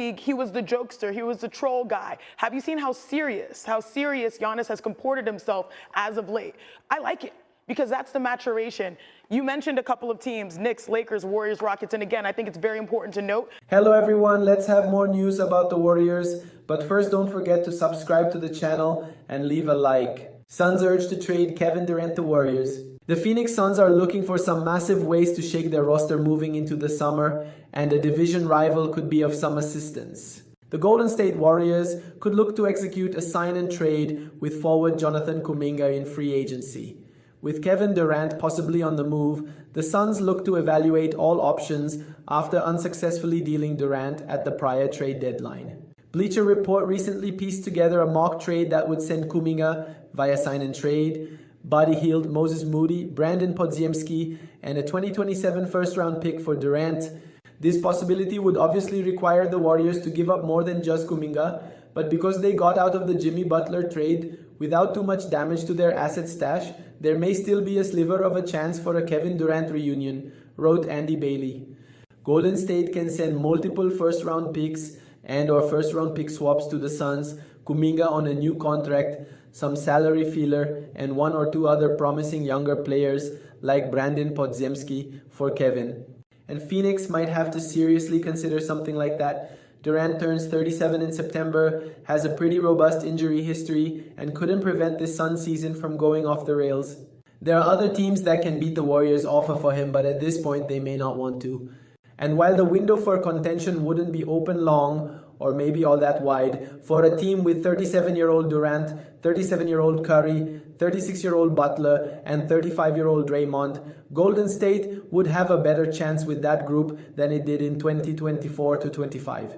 He was the jokester, he was the troll guy. Have you seen how serious Giannis has comported himself as of late? I like it, because that's the maturation. You mentioned a couple of teams, Knicks, Lakers, Warriors, Rockets, and again, I think it's very important to note. Hello everyone, let's have more news about the Warriors, but first don't forget to subscribe to the channel and leave a like. Suns urge to trade Kevin Durant to Warriors. The Phoenix Suns are looking for some massive ways to shake their roster moving into the summer, and a division rival could be of some assistance. The Golden State Warriors could look to execute a sign and trade with forward Jonathan Kuminga in free agency. With Kevin Durant possibly on the move, the Suns look to evaluate all options after unsuccessfully dealing Durant at the prior trade deadline. Bleacher Report recently pieced together a mock trade that would send Kuminga via sign and trade, Buddy Hield, Moses Moody, Brandon Podziemski, and a 2027 first-round pick for Durant. This possibility would obviously require the Warriors to give up more than just Kuminga, but because they got out of the Jimmy Butler trade without too much damage to their asset stash, there may still be a sliver of a chance for a Kevin Durant reunion, wrote Andy Bailey. Golden State can send multiple first-round picks and/or first-round pick swaps to the Suns, Kuminga on a new contract, some salary filler, and one or two other promising younger players like Brandon Podziemski for Kevin. And Phoenix might have to seriously consider something like that. Durant turns 37 in September, has a pretty robust injury history, and couldn't prevent this Suns season from going off the rails. There are other teams that can beat the Warriors' offer for him, but at this point they may not want to. And while the window for contention wouldn't be open long, or maybe all that wide, for a team with 37-year-old Durant, 37-year-old Curry, 36-year-old Butler, and 35-year-old Draymond, Golden State would have a better chance with that group than it did in 2024 to 25.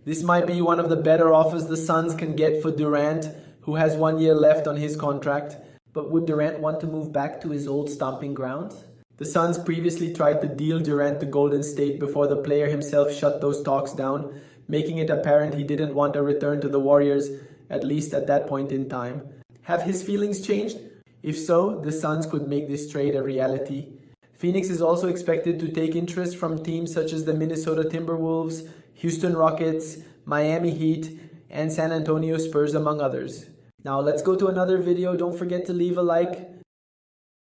This might be one of the better offers the Suns can get for Durant, who has 1 year left on his contract. But would Durant want to move back to his old stomping grounds? The Suns previously tried to deal Durant to Golden State before the player himself shut those talks down, making it apparent he didn't want a return to the Warriors, at least at that point in time. Have his feelings changed? If so, the Suns could make this trade a reality. Phoenix is also expected to take interest from teams such as the Minnesota Timberwolves, Houston Rockets, Miami Heat, and San Antonio Spurs, among others. Now let's go to another video. Don't forget to leave a like.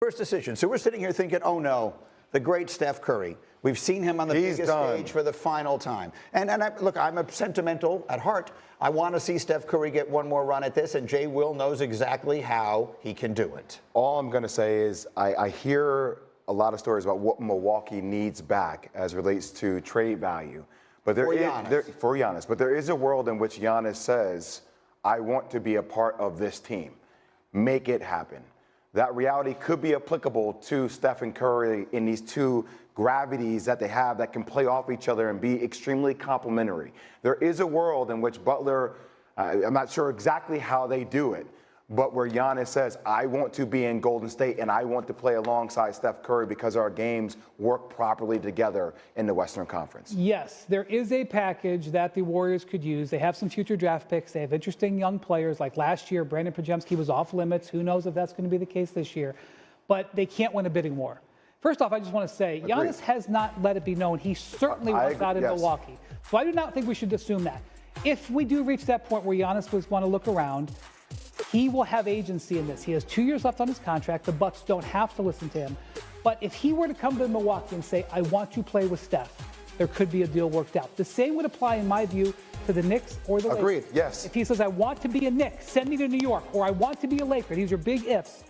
First decision. So we're sitting here thinking, oh no, the great Steph Curry. We've seen him on the biggest stage for the final time. Look, I'm a sentimental at heart. I want to see Steph Curry get one more run at this, and Jay Will knows exactly how he can do it. All I'm going to say is I hear a lot of stories about what Milwaukee needs back as relates to trade value. But for Giannis. But there is a world in which Giannis says, I want to be a part of this team. Make it happen. That reality could be applicable to Steph and Curry in these two gravities that they have that can play off each other and be extremely complementary. There is a world in which Butler, I'm not sure exactly how they do it, but where Giannis says, I want to be in Golden State and I want to play alongside Steph Curry because our games work properly together in the Western Conference. Yes, there is a package that the Warriors could use. They have some future draft picks. They have interesting young players. Like last year, Brandon Podziemski was off limits. Who knows if that's going to be the case this year. But they can't win a bidding war. First off, I just want to say, Giannis has not let it be known. He certainly wants out in Milwaukee. So I do not think we should assume that. If we do reach that point where Giannis was want to look around, he will have agency in this. He has 2 years left on his contract. The Bucks don't have to listen to him. But if he were to come to Milwaukee and say, I want to play with Steph, there could be a deal worked out. The same would apply, in my view, to the Knicks or the Lakers. Agreed, yes. If he says, I want to be a Knick, send me to New York, or I want to be a Laker, these are big ifs,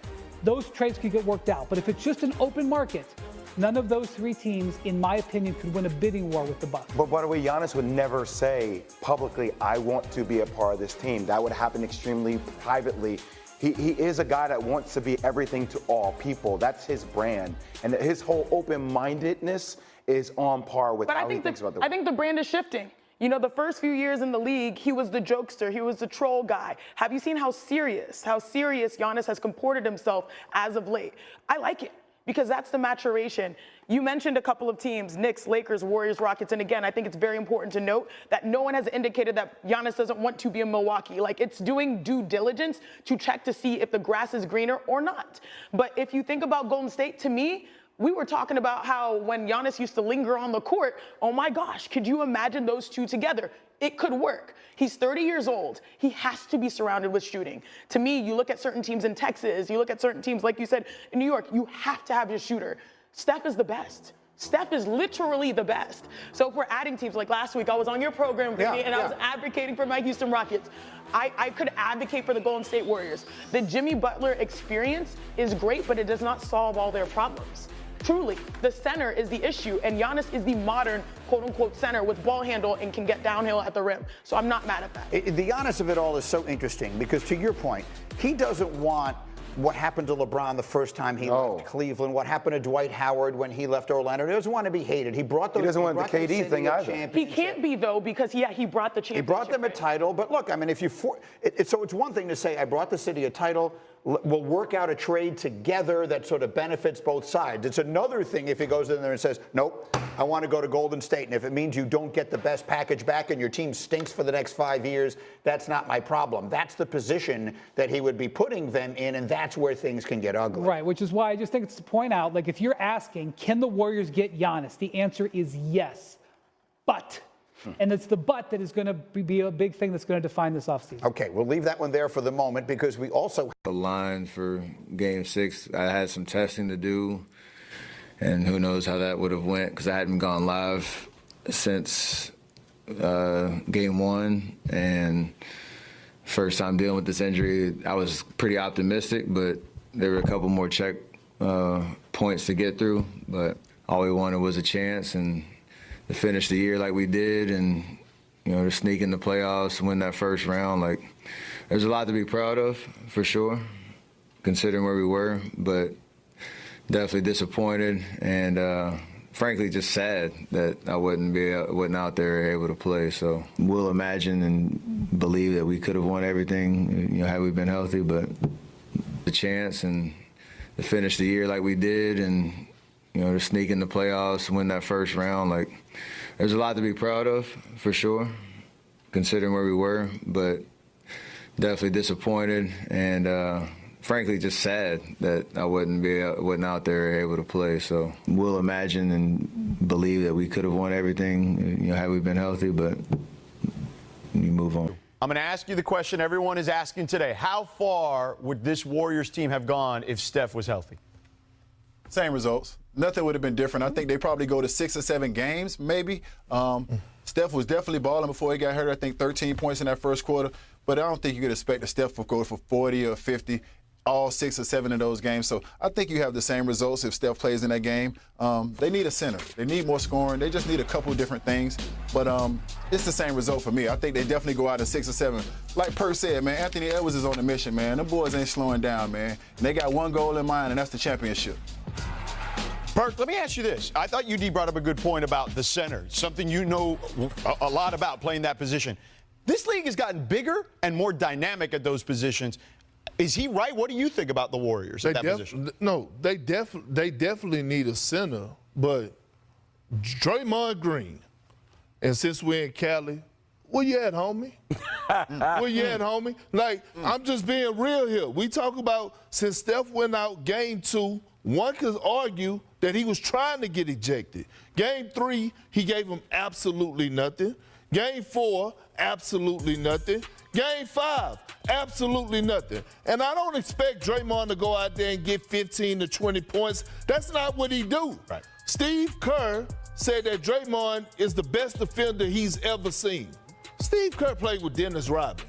those trades could get worked out. But if it's just an open market, none of those three teams, in my opinion, could win a bidding war with the Bucks. But by the way, Giannis would never say publicly, I want to be a part of this team. That would happen extremely privately. He is a guy that wants to be everything to all people. That's his brand. And his whole open-mindedness is on par with how he thinks about the world. I think the brand is shifting. You know, the first few years in the league, he was the jokester, he was the troll guy. Have you seen how serious Giannis has comported himself as of late? I like it, because that's the maturation. You mentioned a couple of teams, Knicks, Lakers, Warriors, Rockets, and again, I think it's very important to note that no one has indicated that Giannis doesn't want to be in Milwaukee. Like, it's doing due diligence to check to see if the grass is greener or not. But if you think about Golden State, to me, we were talking about how when Giannis used to linger on the court, oh my gosh, could you imagine those two together? It could work. He's 30 years old. He has to be surrounded with shooting. To me, you look at certain teams in Texas, you look at certain teams, like you said, in New York, you have to have your shooter. Steph is the best. Steph is literally the best. So if we're adding teams, like last week, I was on your program, and I was advocating for my Houston Rockets. I could advocate for the Golden State Warriors. The Jimmy Butler experience is great, but it does not solve all their problems. Truly, the center is the issue, and Giannis is the modern, quote-unquote, center with ball handle and can get downhill at the rim. So I'm not mad at that. The Giannis of it all is so interesting because, to your point, he doesn't want what happened to LeBron the first time he left Cleveland, what happened to Dwight Howard when he left Orlando. He doesn't want to be hated. He doesn't want the KD thing either. He can't be, though, because, he brought the championship. He brought them a title, but look, I mean, so it's one thing to say, I brought the city a title, we'll work out a trade together that sort of benefits both sides. It's another thing if he goes in there and says, nope, I want to go to Golden State, and if it means you don't get the best package back and your team stinks for the next 5 years, that's not my problem. That's the position that he would be putting them in, and that's where things can get ugly. Right, which is why I just think it's to point out, like, if you're asking, can the Warriors get Giannis? The answer is yes, but. And it's the but that is going to be a big thing that's going to define this offseason. Okay, we'll leave that one there for the moment because we also the line for Game 6. I had some testing to do, and who knows how that would have went because I hadn't gone live since Game 1, and first time dealing with this injury, I was pretty optimistic, but there were a couple more check points to get through, but all we wanted was a chance and to finish the year like we did, and to sneak in the playoffs, win that first round. Like, there's a lot to be proud of, for sure, considering where we were, but definitely disappointed and frankly just sad that I wasn't out there able to play. So we'll imagine and believe that we could have won everything, had we been healthy, but the chance and to finish the year like we did, and to sneak in the playoffs, win that first round. Like, there's a lot to be proud of, for sure, considering where we were, but definitely disappointed and frankly just sad that I wasn't out there able to play. So we'll imagine and believe that we could have won everything, had we been healthy, but you move on. I'm going to ask you the question everyone is asking today. How far would this Warriors team have gone if Steph was healthy? Same results. Nothing would have been different. I think they probably go to 6 or 7 games, maybe. Steph was definitely balling before he got hurt. I think 13 points in that first quarter. But I don't think you could expect a Steph to go for 40 or 50 all 6 or 7 of those games. So I think you have the same results if Steph plays in that game. They need a center. They need more scoring. They just need a couple different things. But it's the same result for me. I think they definitely go out to 6 or 7. Like Per said, man, Anthony Edwards is on a mission, man. Them boys ain't slowing down, man. And they got one goal in mind, and that's the championship. Perk, let me ask you this. I thought UD brought up a good point about the center, something you know a lot about, playing that position. This league has gotten bigger and more dynamic at those positions. Is he right? What do you think about the Warriors at that position? No, they definitely need a center, but Draymond Green, and since we're in Cali, where you at, homie? Where you at, homie? Like, I'm just being real here. We talk about since Steph went out Game 2, one could argue that he was trying to get ejected. Game 3, he gave him absolutely nothing. Game 4, absolutely nothing. Game 5, absolutely nothing. And I don't expect Draymond to go out there and get 15 to 20 points. That's not what he do. Right. Steve Kerr said that Draymond is the best defender he's ever seen. Steve Kerr played with Dennis Rodman.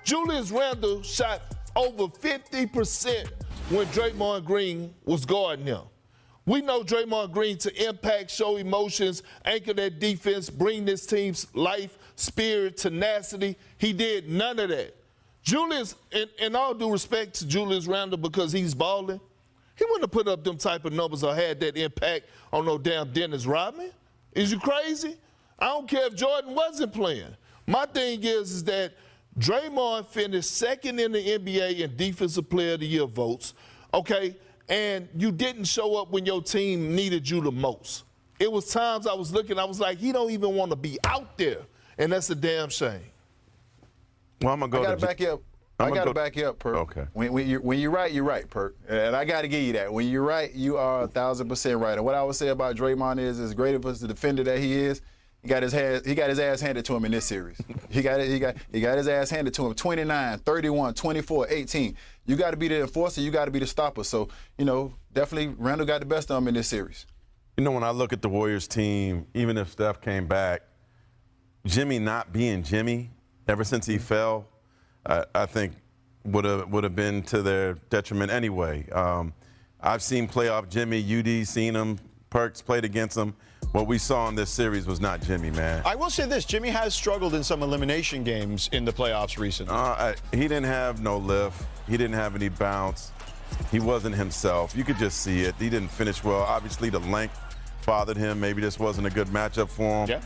Julius Randle shot over 50% when Draymond Green was guarding him. We know Draymond Green to impact, show emotions, anchor that defense, bring this team's life, spirit, tenacity. He did none of that. Julius, in all due respect to Julius Randle because he's balling, he wouldn't have put up them type of numbers or had that impact on no damn Dennis Rodman. Is you crazy? I don't care if Jordan wasn't playing. My thing is that Draymond finished second in the NBA in Defensive Player of the Year votes, okay? And you didn't show up when your team needed you the most. It was times I was looking, I was like, he don't even want to be out there, and that's a damn shame. Well, I'm gonna go. I gotta back you up. I gotta back you up, Perk. Okay. When you're right, you're right, Perk. And I gotta give you that. When you're right, you are 1,000% right. And what I would say about Draymond is, as great of a defender that he is, he got his ass handed to him in this series. He got his ass handed to him. 29, 31, 24, 18. You got to be the enforcer. You got to be the stopper. So, definitely Randall got the best of him in this series. When I look at the Warriors team, even if Steph came back, Jimmy not being Jimmy ever since he fell, I think would have been to their detriment anyway. I've seen playoff Jimmy, UD seen him, Perks played against him. What we saw in this series was not Jimmy, man. I will say this, Jimmy has struggled in some elimination games in the playoffs recently. He didn't have no lift. He didn't have any bounce. He wasn't himself. You could just see it. He didn't finish well. Obviously, the length bothered him. Maybe this wasn't a good matchup for him. Yeah.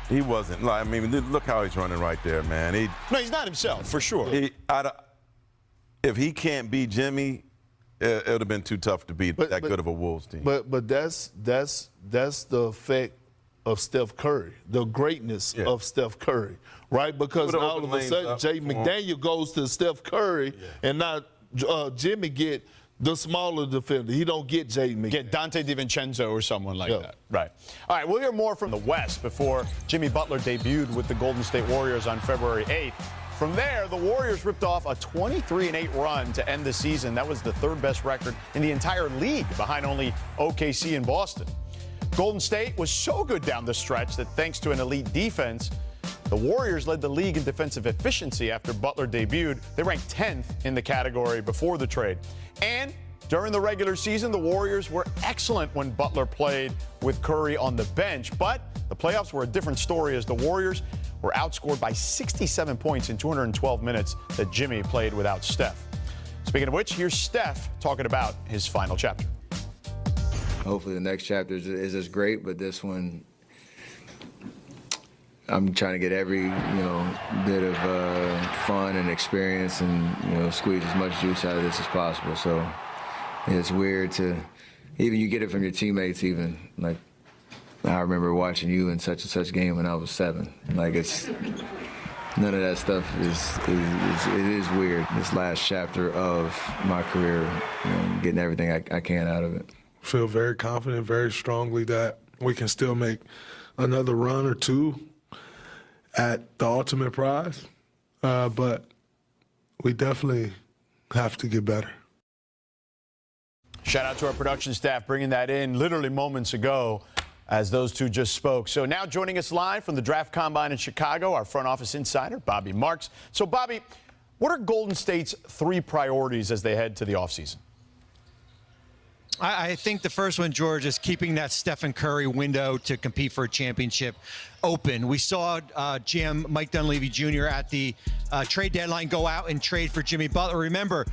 He wasn't. Look how he's running right there, man. No, he's not himself, for sure. If he can't beat Jimmy, it would have been too tough to beat that good of a Wolves team. But that's the effect of Steph Curry, the greatness of Steph Curry, right? Because now all of a sudden Jay McDaniel goes to Steph Curry and not Jimmy get the smaller defender. He don't get Jay McDaniel. Get Dante DiVincenzo or someone like that. Right. All right, we'll hear more from the West before Jimmy Butler debuted with the Golden State Warriors on February 8th. From there, the Warriors ripped off a 23-8 run to end the season. That was the third best record in the entire league, behind only OKC and Boston. Golden State was so good down the stretch that thanks to an elite defense, the Warriors led the league in defensive efficiency after Butler debuted. They ranked 10th in the category before the trade. And during the regular season, the Warriors were excellent when Butler played with Curry on the bench. But the playoffs were a different story as the Warriors were outscored by 67 points in 212 minutes that Jimmy played without Steph. Speaking of which, here's Steph talking about his final chapter. Hopefully the next chapter is as great, but this one, I'm trying to get every bit of fun and experience and squeeze as much juice out of this as possible. So it's weird to even you get it from your teammates. Even like I remember watching you in such and such game when I was 7. Like it's none of that stuff it is weird. This last chapter of my career, getting everything I can out of it. Feel very confident, very strongly that we can still make another run or two at the ultimate prize, but we definitely have to get better. Shout out to our production staff bringing that in literally moments ago as those two just spoke. So now joining us live from the Draft Combine in Chicago, our front office insider, Bobby Marks. So, Bobby, what are Golden State's 3 priorities as they head to the offseason? I think the first one, George, is keeping that Stephen Curry window to compete for a championship open. We saw GM Mike Dunleavy Jr. at the trade deadline go out and trade for Jimmy Butler. Remember,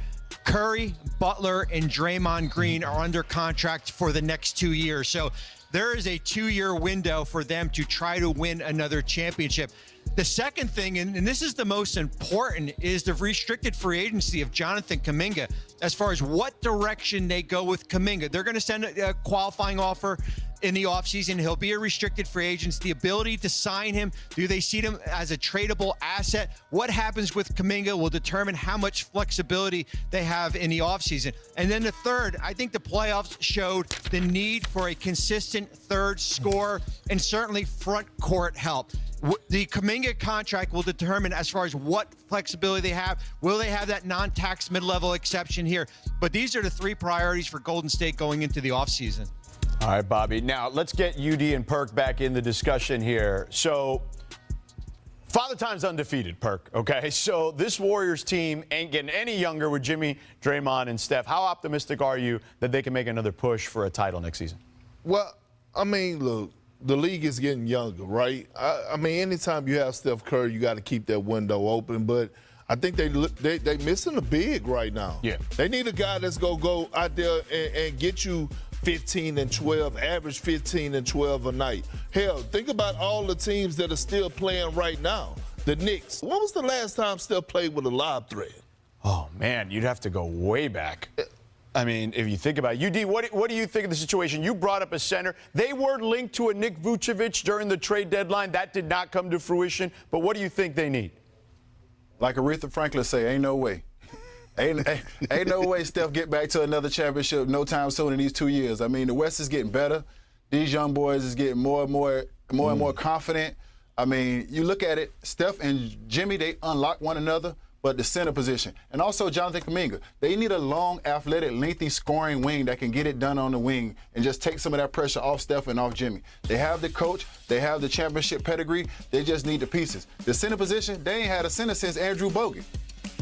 Curry, Butler, and Draymond Green are under contract for the next 2 years. So there is a 2-year window for them to try to win another championship. The second thing, and this is the most important, is the restricted free agency of Jonathan Kuminga. As far as what direction they go with Kuminga, they're going to send a qualifying offer in the offseason. He'll be a restricted free agent. The ability to sign him, do they see him as a tradable asset? What happens with Kuminga will determine how much flexibility they have in the offseason. And then the third, I think the playoffs showed the need for a consistent third scorer and certainly front court help. The Kuminga contract will determine as far as what flexibility they have. Will they have that non-tax mid-level exception here? But these are the 3 priorities for Golden State going into the offseason. All right, Bobby. Now, let's get UD and Perk back in the discussion here. So, Father Time's undefeated, Perk, okay? So, this Warriors team ain't getting any younger with Jimmy, Draymond, and Steph. How optimistic are you that they can make another push for a title next season? Well, I mean, look, the league is getting younger, right? I mean, anytime you have Steph Curry, you got to keep that window open. But I think they missing a big right now. Yeah. They need a guy that's going to go out there and get you 15 and 12, average 15 and 12 a night. Hell, think about all the teams that are still playing right now. The Knicks. When was the last time Steph played with a lob threat? Oh, man, you'd have to go way back. I mean, if you think about it. UD, what do you think of the situation? You brought up a center. They were linked to a Nick Vucevic during the trade deadline. That did not come to fruition. But what do you think they need? Like Aretha Franklin say, ain't no way. Ain't no way Steph get back to another championship no time soon in these 2 years. I mean, the West is getting better. These young boys is getting more and more more and more confident. I mean, you look at it, Steph and Jimmy, they unlock one another, but the center position. And also Jonathan Kuminga. They need a long, athletic, lengthy scoring wing that can get it done on the wing and just take some of that pressure off Steph and off Jimmy. They have the coach. They have the championship pedigree. They just need the pieces. The center position, they ain't had a center since Andrew Bogut.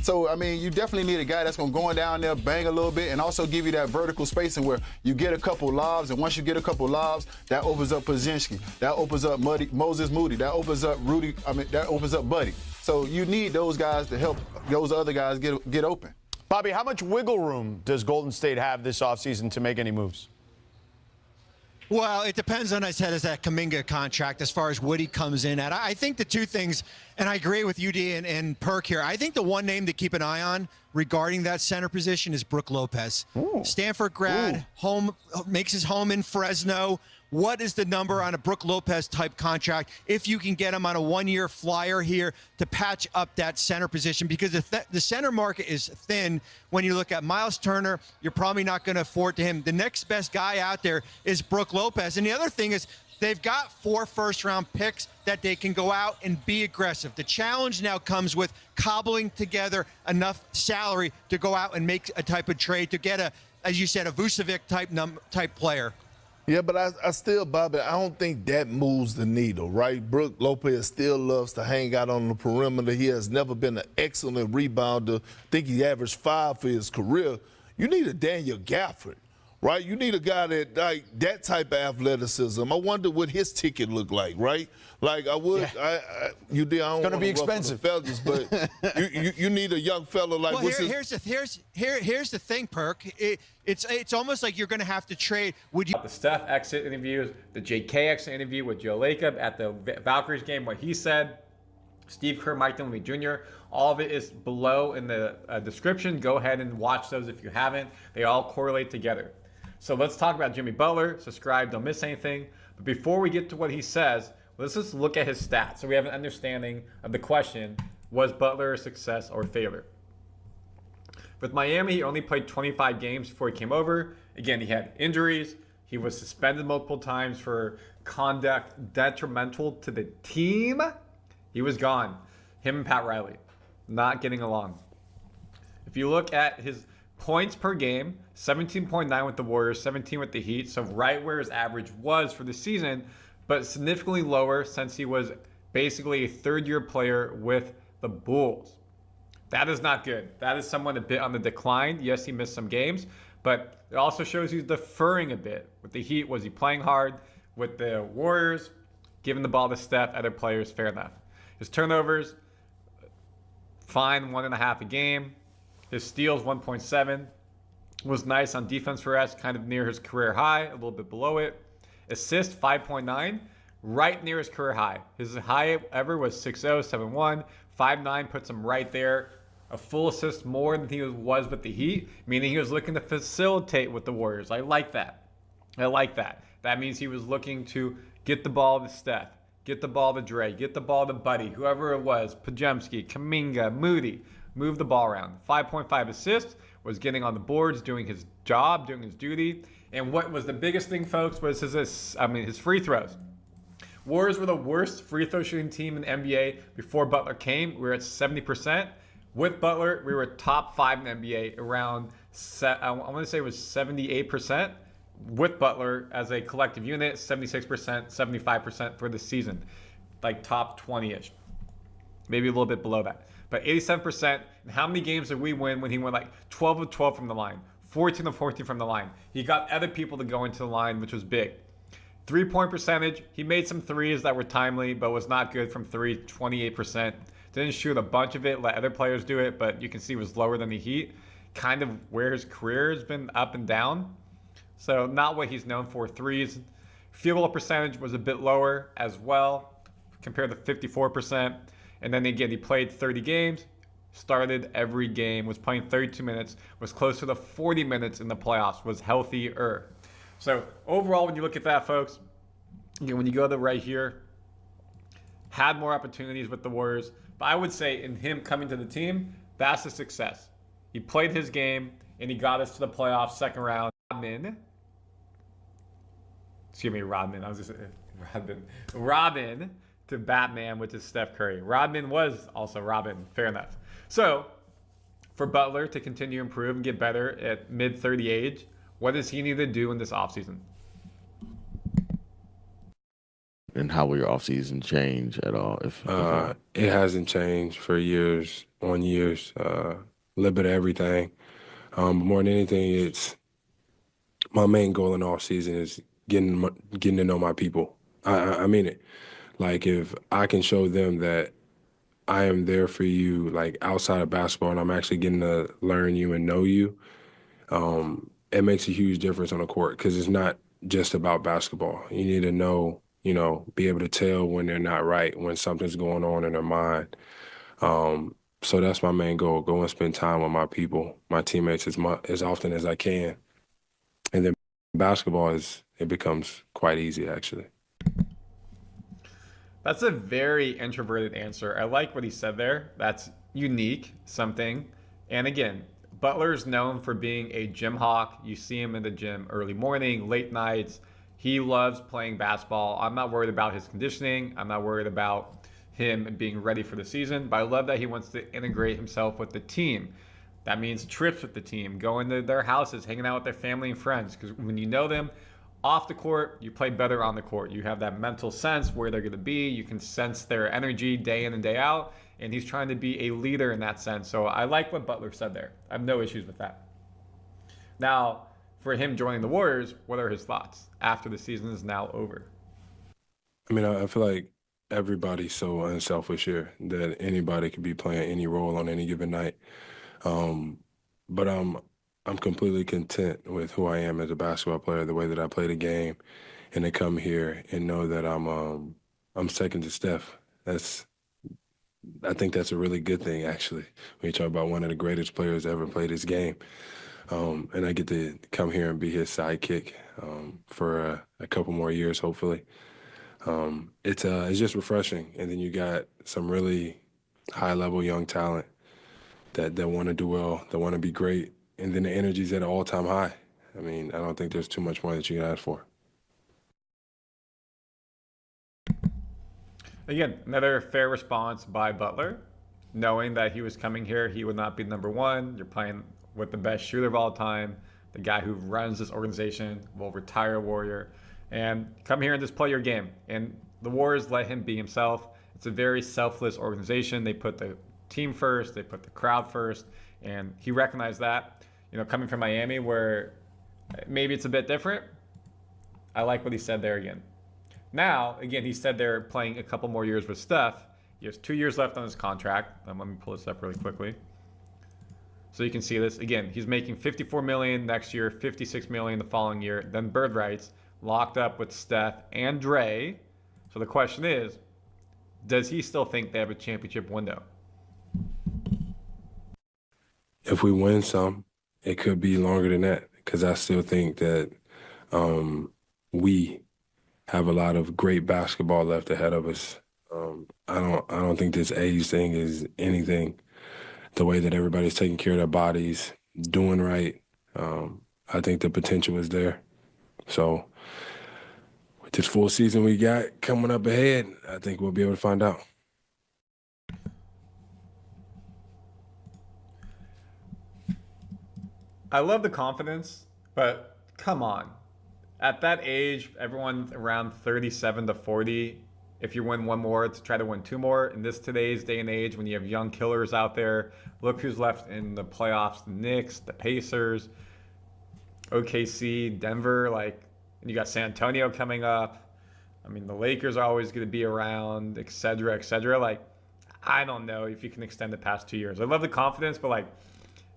So, I mean, you definitely need a guy that's going to go in down there, bang a little bit, and also give you that vertical spacing where you get a couple lobs, and once you get a couple lobs, that opens up Podziemski, that opens up Moses Moody, that opens up that opens up Buddy. So you need those guys to help those other guys get open. Bobby, how much wiggle room does Golden State have this offseason to make any moves? Well, it depends on, I said, as that Kuminga contract as far as Woody comes in at. I think the two things, and I agree with UD and Perk here, I think the one name to keep an eye on regarding that center position is Brook Lopez. Ooh. Stanford grad, home, makes his home in Fresno. What is the number on a Brook Lopez type contract if you can get him on a one-year flyer here to patch up that center position? Because the center market is thin. When you look at Miles Turner, you're probably not going to afford to him. The next best guy out there is Brook Lopez. And the other thing is they've got 4 first-round picks that they can go out and be aggressive. The challenge now comes with cobbling together enough salary to go out and make a type of trade to get as you said, a Vucevic type player. Yeah, but I still, Bobby, I don't think that moves the needle, right? Brook Lopez still loves to hang out on the perimeter. He has never been an excellent rebounder. I think he averaged 5 for his career. You need a Daniel Gafford, right? You need a guy that, like, that type of athleticism. I wonder what his ticket look like, right? Like, I would, yeah. I don't want to be expensive, fellas, but you need a young fella like. Well, here's the thing, Perk. It's almost like you're going to have to trade. Would you? The Steph exit interviews, the JK exit interview with Joe Lacob at the Valkyries game, what he said, Steve Kerr, Mike Dunleavy Jr., all of it is below in the description. Go ahead and watch those if you haven't. They all correlate together. So let's talk about Jimmy Butler. Subscribe, don't miss anything. But before we get to what he says, let's just look at his stats so we have an understanding of the question, was Butler a success or a failure? With Miami, he only played 25 games before he came over. Again, he had injuries. He was suspended multiple times for conduct detrimental to the team. He was gone. Him and Pat Riley, not getting along. If you look at his points per game, 17.9 with the Warriors, 17 with the Heat, so right where his average was for the season, but significantly lower since he was basically a third-year player with the Bulls. That is not good. That is someone a bit on the decline. Yes, he missed some games, but it also shows he's deferring a bit. With the Heat, was he playing hard? With the Warriors, giving the ball to Steph, other players, fair enough. His turnovers, fine, 1.5 a game. His steals, 1.7. Was nice on defense for us, kind of near his career high, a little bit below it. Assists, 5.9, right near his career high. His high ever was 6.0, 7.1. 5.9 puts him right there. A full assist more than he was with the Heat, meaning he was looking to facilitate with the Warriors. I like that. I like that. That means he was looking to get the ball to Steph, get the ball to Dre, get the ball to Buddy, whoever it was, Podziemski, Kuminga, Moody, move the ball around. 5.5 assists, was getting on the boards, doing his job, doing his duty. And what was the biggest thing, folks, was his free throws. Warriors were the worst free throw shooting team in the NBA before Butler came. We were at 70%. With Butler, we were top 5 in the NBA, around, I want to say it was 78%. With Butler as a collective unit, 76%, 75% for the season. Like top 20-ish. Maybe a little bit below that. But 87%. And how many games did we win when he went like 12 of 12 from the line? 14 of 14 from the line. He got other people to go into the line, which was big. 3-point percentage, he made some threes that were timely, but was not good from 3, 28%. Didn't shoot a bunch of it, let other players do it, but you can see it was lower than the Heat. Kind of where his career has been up and down. So not what he's known for. Threes. Field goal percentage was a bit lower as well, compared to 54%. And then again, he played 30 games, started every game, was playing 32 minutes, was closer to 40 minutes in the playoffs, was healthier. So overall, when you look at that, folks, when you go to right here, had more opportunities with the Warriors. But I would say in him coming to the team, that's a success. He played his game, and he got us to the playoffs, second round. Rodman. I was just Robin to Batman, which is Steph Curry. Rodman was also Robin. Fair enough. So, for Butler to continue to improve and get better at mid-30 age, what does he need to do in this offseason? And how will your offseason change at all? If it hasn't changed for years on years. A little bit of everything. More than anything, it's my main goal in the offseason is getting to know my people. I mean it. Like, if I can show them that I am there for you, like outside of basketball, and I'm actually getting to learn you and know you, it makes a huge difference on the court because it's not just about basketball. You need to know, be able to tell when they're not right, when something's going on in their mind. So that's my main goal, go and spend time with my people, my teammates as often as I can. And then basketball it becomes quite easy, actually. That's a very introverted answer. I like what he said there. That's unique, something. And again, Butler is known for being a gym hawk. You see him in the gym early morning, late nights. He loves playing basketball. I'm not worried about his conditioning. I'm not worried about him being ready for the season, but I love that he wants to integrate himself with the team. That means trips with the team, going to their houses, hanging out with their family and friends. Because when you know them off the court, you play better on the court. You have that mental sense where they're going to be. You can sense their energy day in and day out. And he's trying to be a leader in that sense. So I like what Butler said there. I have no issues with that. Now, for him joining the Warriors, what are his thoughts after the season is now over? I mean, I feel like everybody's so unselfish here that anybody could be playing any role on any given night. But I'm completely content with who I am as a basketball player, the way that I play the game, and to come here and know that I'm second to Steph. I think that's a really good thing, actually, when you talk about one of the greatest players to ever play this game. And I get to come here and be his sidekick for a couple more years, hopefully. It's just refreshing. And then you got some really high-level young talent that want to do well, that want to be great. And then the energy's at an all-time high. I mean, I don't think there's too much more that you can ask for. Again, another fair response by Butler, knowing that he was coming here, he would not be number one. You're playing with the best shooter of all time, the guy who runs this organization, will retire a Warrior, and come here and just play your game. And the Warriors let him be himself. It's a very selfless organization. They put the team first, they put the crowd first, and he recognized that. Coming from Miami, where maybe it's a bit different, I like what he said there again. Now, again, he said they're playing a couple more years with Steph. He has 2 years left on his contract. Let me pull this up really quickly. So you can see this. Again, he's making $54 million next year, $56 million the following year. Then bird rights, locked up with Steph and Dre. So the question is, does he still think they have a championship window? If we win some, it could be longer than that, because I still think that we have a lot of great basketball left ahead of us. I don't think this age thing is anything. The way that everybody's taking care of their bodies, doing right, I think the potential is there. So with this full season we got coming up ahead, I think we'll be able to find out. I love the confidence, but come on. At that age, everyone around 37 to 40, if you win one more, to try to win two more. In today's day and age, when you have young killers out there, look who's left in the playoffs: the Knicks, the Pacers, OKC, Denver, and you got San Antonio coming up. I mean, the Lakers are always going to be around, et cetera, et cetera. I don't know if you can extend it past 2 years. I love the confidence, but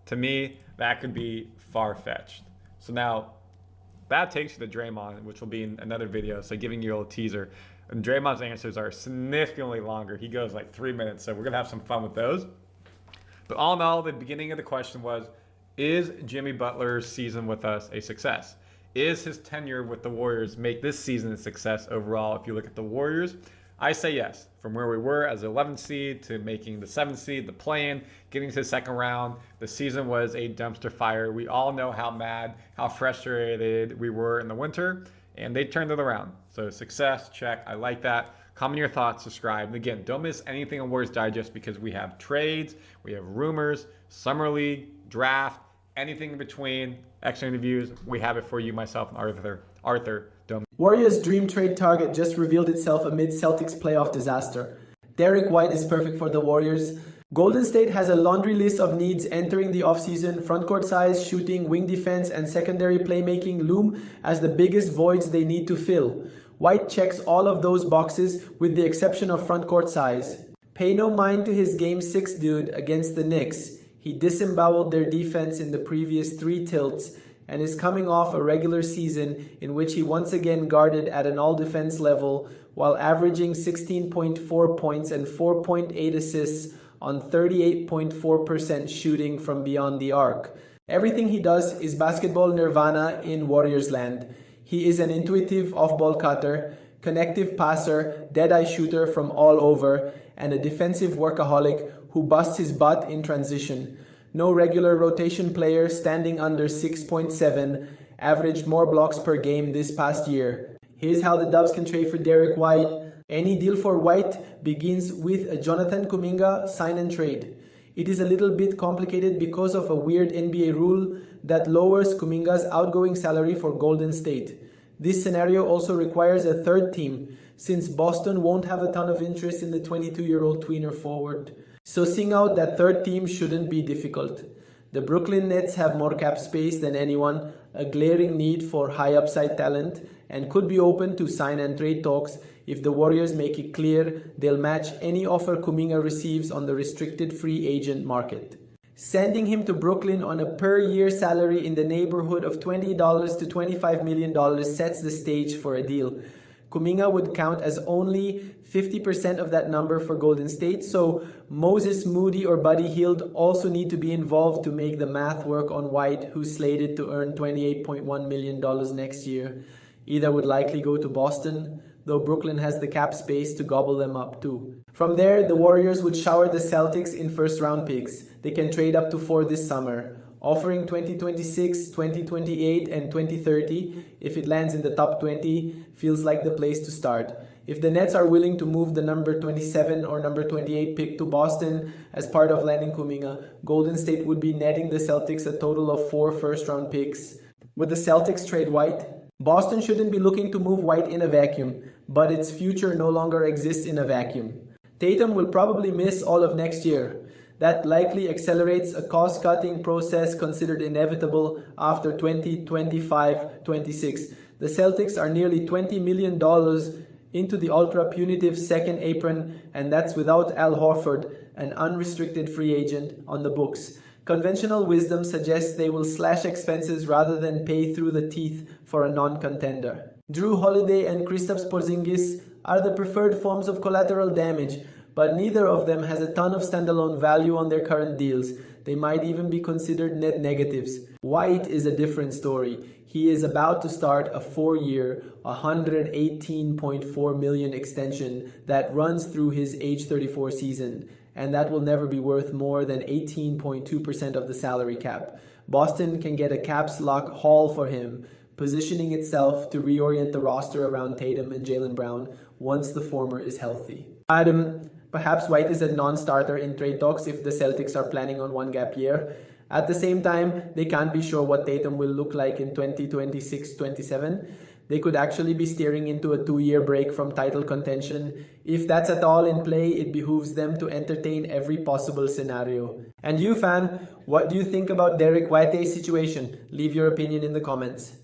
to me, that could be far-fetched. So now, that takes you to Draymond, which will be in another video, so giving you a little teaser. And Draymond's answers are significantly longer. He goes 3 minutes, so we're going to have some fun with those. But all in all, the beginning of the question was, is Jimmy Butler's season with us a success? Is his tenure with the Warriors make this season a success overall? If you look at the Warriors, I say yes. From where we were as 11th seed to making the 7th seed, the play-in, getting to the second round, the season was a dumpster fire. We all know how mad, how frustrated we were in the winter. and they turned it around. So success, check. I like that. Comment your thoughts, subscribe. And again, don't miss anything on Warriors Digest because we have trades, we have rumors, summer league, draft, anything in between, extra interviews. We have it for you, myself and Arthur. Warriors' dream trade target just revealed itself amid Celtics playoff disaster. Derek White is perfect for the Warriors. Golden State has a laundry list of needs entering the offseason. Frontcourt size, shooting, wing defense, and secondary playmaking loom as the biggest voids they need to fill. White checks all of those boxes with the exception of frontcourt size. Pay no mind to his Game 6 dude against the Knicks. He disemboweled their defense in the previous 3 tilts and is coming off a regular season in which he once again guarded at an all-defense level while averaging 16.4 points and 4.8 assists on 38.4% shooting from beyond the arc. Everything he does is basketball nirvana in Warriors land. He is an intuitive off-ball cutter, connective passer, dead-eye shooter from all over, and a defensive workaholic who busts his butt in transition. No regular rotation player standing under 6.7 averaged more blocks per game this past year. Here's how the Dubs can trade for Derek White. Any deal for White begins with a Jonathan Kuminga sign and trade. It is a little bit complicated because of a weird NBA rule that lowers Kuminga's outgoing salary for Golden State. This scenario also requires a third team, since Boston won't have a ton of interest in the 22-year-old tweener forward. So seeing out that third team shouldn't be difficult. The Brooklyn Nets have more cap space than anyone, a glaring need for high upside talent, and could be open to sign and trade talks if the Warriors make it clear they'll match any offer Kuminga receives on the restricted free agent market. Sending him to Brooklyn on a per-year salary in the neighborhood of $20 to $25 million sets the stage for a deal. Kuminga would count as only 50% of that number for Golden State, so Moses Moody or Buddy Hield also need to be involved to make the math work on White, who's slated to earn $28.1 million next year. Either would likely go to Boston, though Brooklyn has the cap space to gobble them up too. From there, the Warriors would shower the Celtics in first-round picks. They can trade up to 4 this summer, offering 2026, 2028, and 2030. If it lands in the top 20, feels like the place to start. If the Nets are willing to move the number 27 or number 28 pick to Boston as part of landing Kuminga, Golden State would be netting the Celtics a total of 4 first-round picks. Would the Celtics trade White? Boston shouldn't be looking to move White in a vacuum, but its future no longer exists in a vacuum. Tatum will probably miss all of next year. That likely accelerates a cost-cutting process considered inevitable after 2025-26. The Celtics are nearly $20 million into the ultra-punitive second apron, and that's without Al Horford, an unrestricted free agent, on the books. Conventional wisdom suggests they will slash expenses rather than pay through the teeth for a non-contender. Drew Holiday and Kristaps Porzingis are the preferred forms of collateral damage, but neither of them has a ton of standalone value on their current deals. They might even be considered net negatives. White is a different story. He is about to start a 4-year, $118.4 million extension that runs through his age 34 season, and that will never be worth more than 18.2% of the salary cap. Boston can get a caps lock haul for him, positioning itself to reorient the roster around Tatum and Jaylen Brown once the former is healthy. Adam, perhaps White is a non-starter in trade talks if the Celtics are planning on one gap year. At the same time, they can't be sure what Tatum will look like in 2026-27. They could actually be steering into a 2-year break from title contention. If that's at all in play, it behooves them to entertain every possible scenario. And you, fan, what do you think about Derek White's situation? Leave your opinion in the comments.